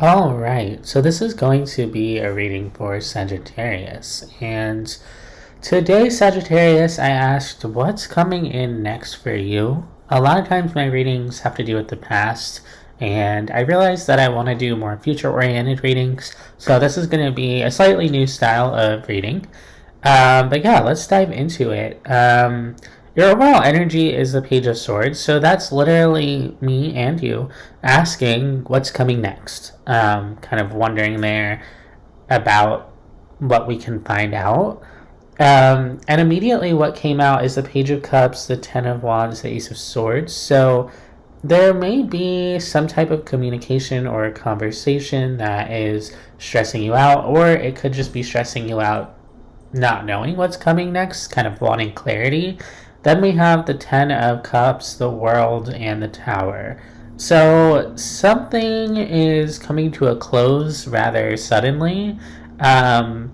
All right, so this is going to be a reading for Sagittarius. And today, Sagittarius, I asked what's coming in next for you. A lot of times, my readings have to do with the past, and I realized that I want to do more future oriented readings. So, this is going to be a slightly new style of reading. But yeah, let's dive into it. Your overall energy is the Page of Swords, so that's literally me and you asking what's coming next. Kind of wondering there about what we can find out. And immediately, what came out is the Page of Cups, the Ten of Wands, the Ace of Swords. So there may be some type of communication or conversation that is stressing you out, or it could just be stressing you out not knowing what's coming next, kind of wanting clarity. Then we have the Ten of Cups, the World, and the Tower. So something is coming to a close rather suddenly. Um,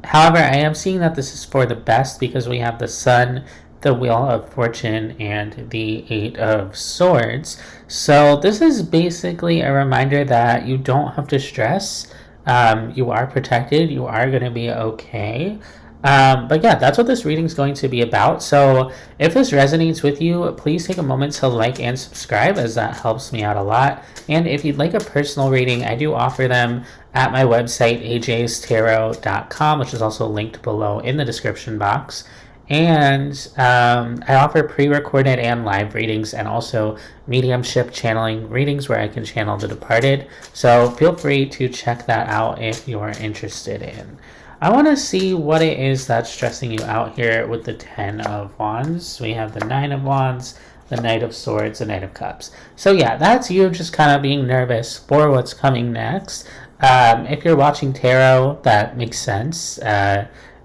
However, I am seeing that this is for the best because we have the Sun, the Wheel of Fortune, and the Eight of Swords. So this is basically a reminder that you don't have to stress. You are protected. You are going to be okay. But yeah, that's what this reading is going to be about. So if this resonates with you, please take a moment to like and subscribe, as that helps me out a lot. And if you'd like a personal reading, I do offer them at my website, ajstarot.com, which is also linked below in the description box. And I offer pre-recorded and live readings, and also mediumship channeling readings where I can channel the departed. So feel free to check that out if you're interested in. I want to see what it is that's stressing you out here with the Ten of Wands. We have the Nine of Wands, the Knight of Swords, the Knight of Cups. So yeah, that's you just kind of being nervous for what's coming next. If you're watching tarot, that makes sense.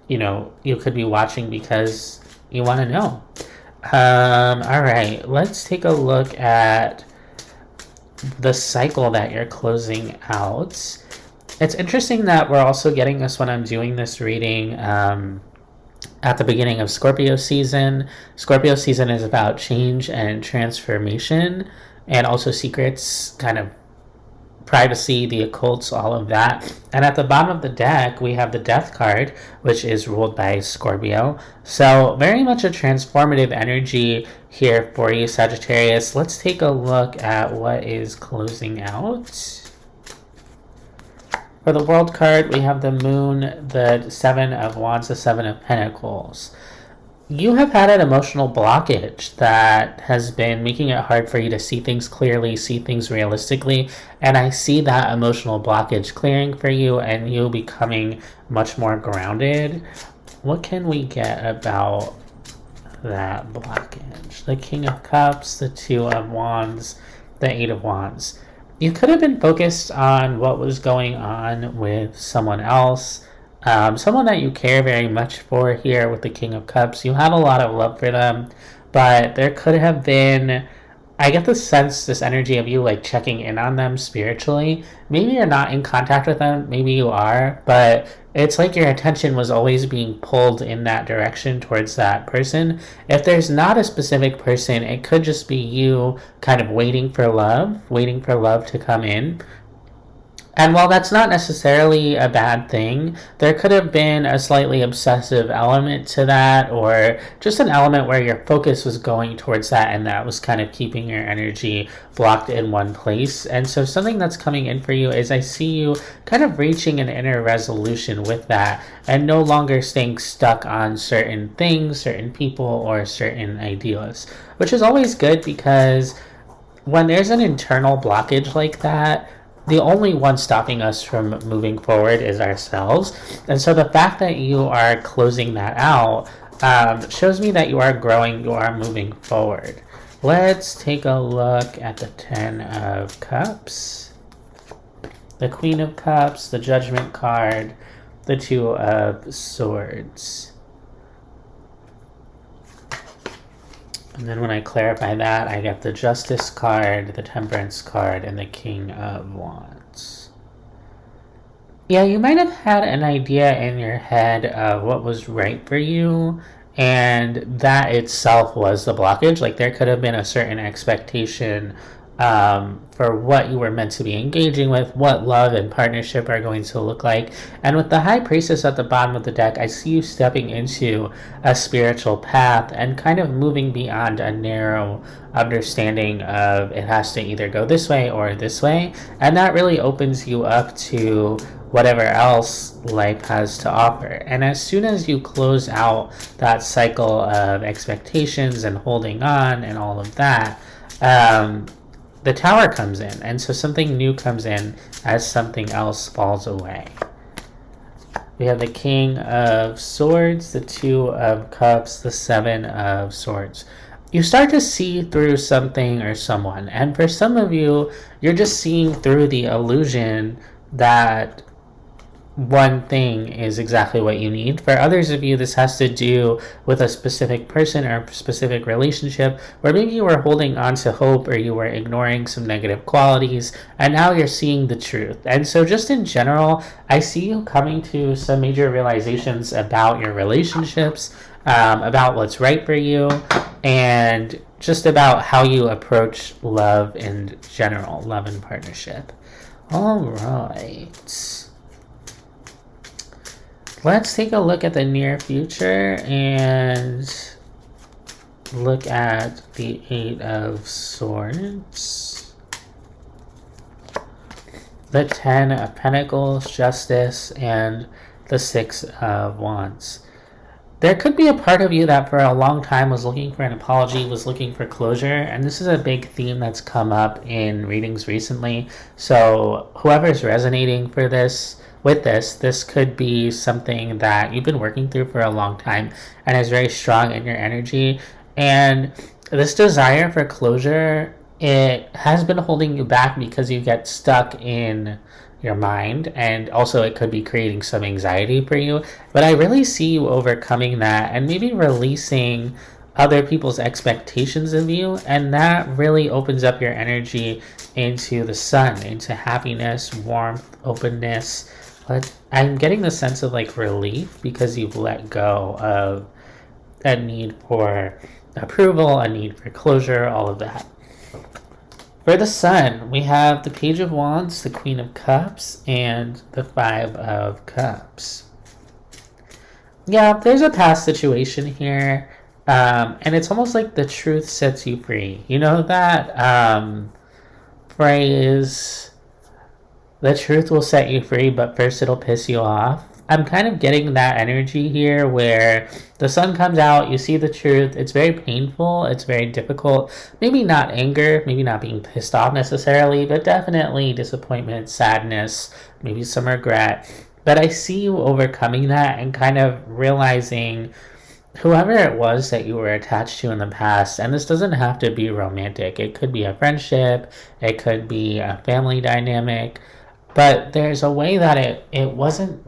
You could be watching because you want to know. All right, let's take a look at the cycle that you're closing out. It's interesting that we're also getting this when I'm doing this reading at the beginning of Scorpio season. Scorpio season is about change and transformation, and also secrets, kind of privacy, the occults, all of that. And at the bottom of the deck, we have the Death card, which is ruled by Scorpio. So very much a transformative energy here for you, Sagittarius. Let's take a look at what is closing out. For the World card, we have the Moon, the Seven of Wands, the Seven of Pentacles. You have had an emotional blockage that has been making it hard for you to see things clearly, see things realistically, and I see that emotional blockage clearing for you and you becoming much more grounded. What can we get about that blockage? The King of Cups, the Two of Wands, the Eight of Wands. You could have been focused on what was going on with someone else, someone that you care very much for here with the King of Cups. You have a lot of love for them, but there could have been, I get the sense, this energy of you like checking in on them spiritually. Maybe you're not in contact with them, maybe you are, but it's like your attention was always being pulled in that direction towards that person. If there's not a specific person, it could just be you kind of waiting for love to come in. And while that's not necessarily a bad thing, there could have been a slightly obsessive element to that, or just an element where your focus was going towards that and that was kind of keeping your energy blocked in one place. And so something that's coming in for you is I see you kind of reaching an inner resolution with that and no longer staying stuck on certain things, certain people, or certain ideas, which is always good because when there's an internal blockage like that, the only one stopping us from moving forward is ourselves. And so the fact that you are closing that out shows me that you are growing, you are moving forward. Let's take a look at the Ten of Cups, the Queen of Cups, the Judgment card, the Two of Swords. And then when I clarify that, I get the Justice card, the Temperance card, and the King of Wands. Yeah, you might have had an idea in your head of what was right for you, and that itself was the blockage. Like there could have been a certain expectation for what you were meant to be engaging with, what love and partnership are going to look like. And with the High Priestess at the bottom of the deck, I see you stepping into a spiritual path and kind of moving beyond a narrow understanding of it has to either go this way or this way. And that really opens you up to whatever else life has to offer. And as soon as you close out that cycle of expectations and holding on and all of that, the Tower comes in, and so something new comes in as something else falls away. We have the King of Swords, the Two of Cups, the Seven of Swords. You start to see through something or someone, and for some of you, you're just seeing through the illusion that one thing is exactly what you need. For others of you, this has to do with a specific person or a specific relationship where maybe you were holding on to hope or you were ignoring some negative qualities, and now you're seeing the truth. And so just in general, I see you coming to some major realizations about your relationships, about what's right for you, and just about how you approach love in general, love and partnership. All right. Let's take a look at the near future and look at the Eight of Swords, the Ten of Pentacles, Justice, and the Six of Wands. There could be a part of you that for a long time was looking for an apology, was looking for closure, and this is a big theme that's come up in readings recently. So whoever's resonating with this could be something that you've been working through for a long time and is very strong in your energy. And this desire for closure, it has been holding you back because you get stuck in your mind, and also it could be creating some anxiety for you. But I really see you overcoming that and maybe releasing other people's expectations of you, and that really opens up your energy into the sun, into happiness, warmth, openness. But I'm getting the sense of like relief because you've let go of a need for approval, a need for closure, all of that. For the Sun, we have the Page of Wands, the Queen of Cups, and the Five of Cups. Yeah, there's a past situation here, and it's almost like the truth sets you free. You know that phrase, the truth will set you free, but first it'll piss you off? I'm kind of getting that energy here where the sun comes out, you see the truth, it's very painful, it's very difficult, maybe not anger, maybe not being pissed off necessarily, but definitely disappointment, sadness, maybe some regret. But I see you overcoming that and kind of realizing whoever it was that you were attached to in the past, and this doesn't have to be romantic, it could be a friendship, it could be a family dynamic, but there's a way that it wasn't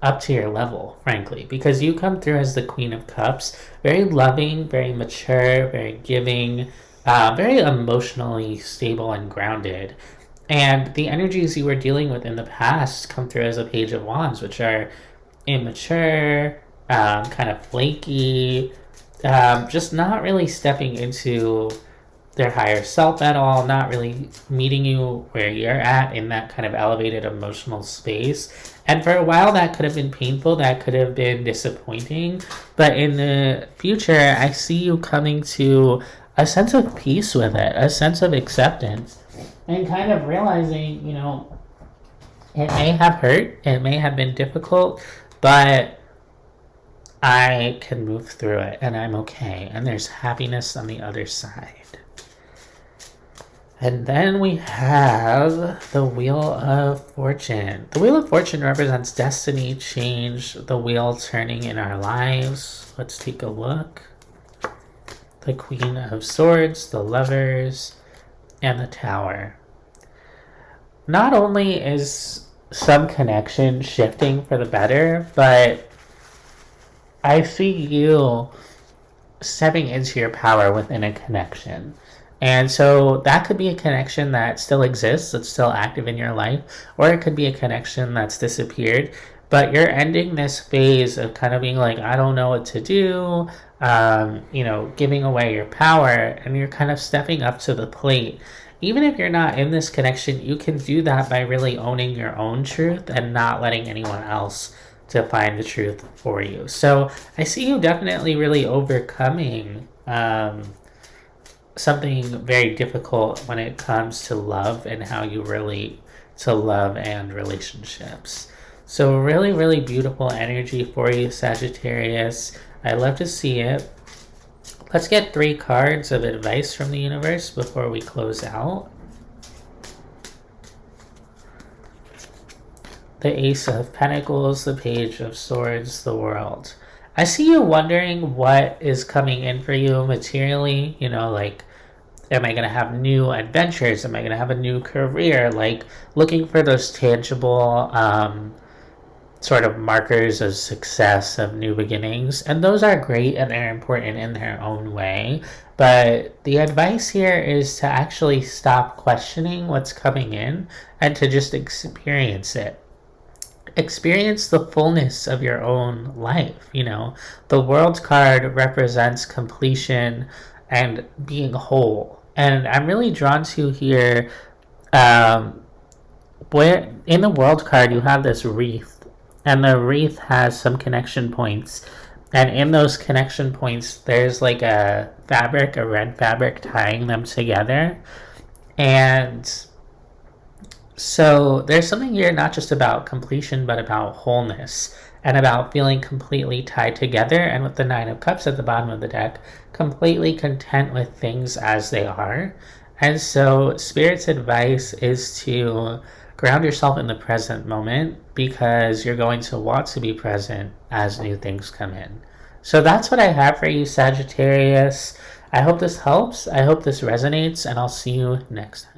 up to your level, frankly, because you come through as the Queen of Cups, very loving, very mature, very giving, very emotionally stable and grounded. And the energies you were dealing with in the past come through as a Page of Wands, which are immature, kind of flaky, just not really stepping into their higher self at all, not really meeting you where you're at in that kind of elevated emotional space. And for a while that could have been painful, that could have been disappointing, but in the future I see you coming to a sense of peace with it, a sense of acceptance, and kind of realizing, you know, it may have hurt, it may have been difficult, but I can move through it and I'm okay, and there's happiness on the other side. And then we have the Wheel of Fortune. The Wheel of Fortune represents destiny, change, the wheel turning in our lives. Let's take a look. The Queen of Swords, the Lovers, and the Tower. Not only is some connection shifting for the better, but I see you stepping into your power within a connection. And so that could be a connection that still exists, that's still active in your life, or it could be a connection that's disappeared. But you're ending this phase of kind of being like, I don't know what to do, you know, giving away your power, and you're kind of stepping up to the plate even if you're not in this connection, you can do that by really owning your own truth and not letting anyone else to find the truth for you. So I see you definitely really overcoming something very difficult when it comes to love and how you relate to love and relationships. So really, really beautiful energy for you, Sagittarius. I love to see it. Let's get 3 cards of advice from the universe before we close out. The Ace of Pentacles, the Page of Swords, the World. I see you wondering what is coming in for you materially, you know, like, am I going to have new adventures? Am I going to have a new career? Like, looking for those tangible sort of markers of success, of new beginnings. And those are great and they're important in their own way. But the advice here is to actually stop questioning what's coming in and to just experience it. Experience the fullness of your own life. You know, the World card represents completion and being whole. And I'm really drawn to here, where in the World card you have this wreath, and the wreath has some connection points, and in those connection points there's like a fabric, a red fabric tying them together. And so there's something here not just about completion but about wholeness and about feeling completely tied together, and with the 9 of Cups at the bottom of the deck, completely content with things as they are. And so Spirit's advice is to ground yourself in the present moment, because you're going to want to be present as new things come in. So that's what I have for you, Sagittarius. I hope this helps. I hope this resonates, and I'll see you next time.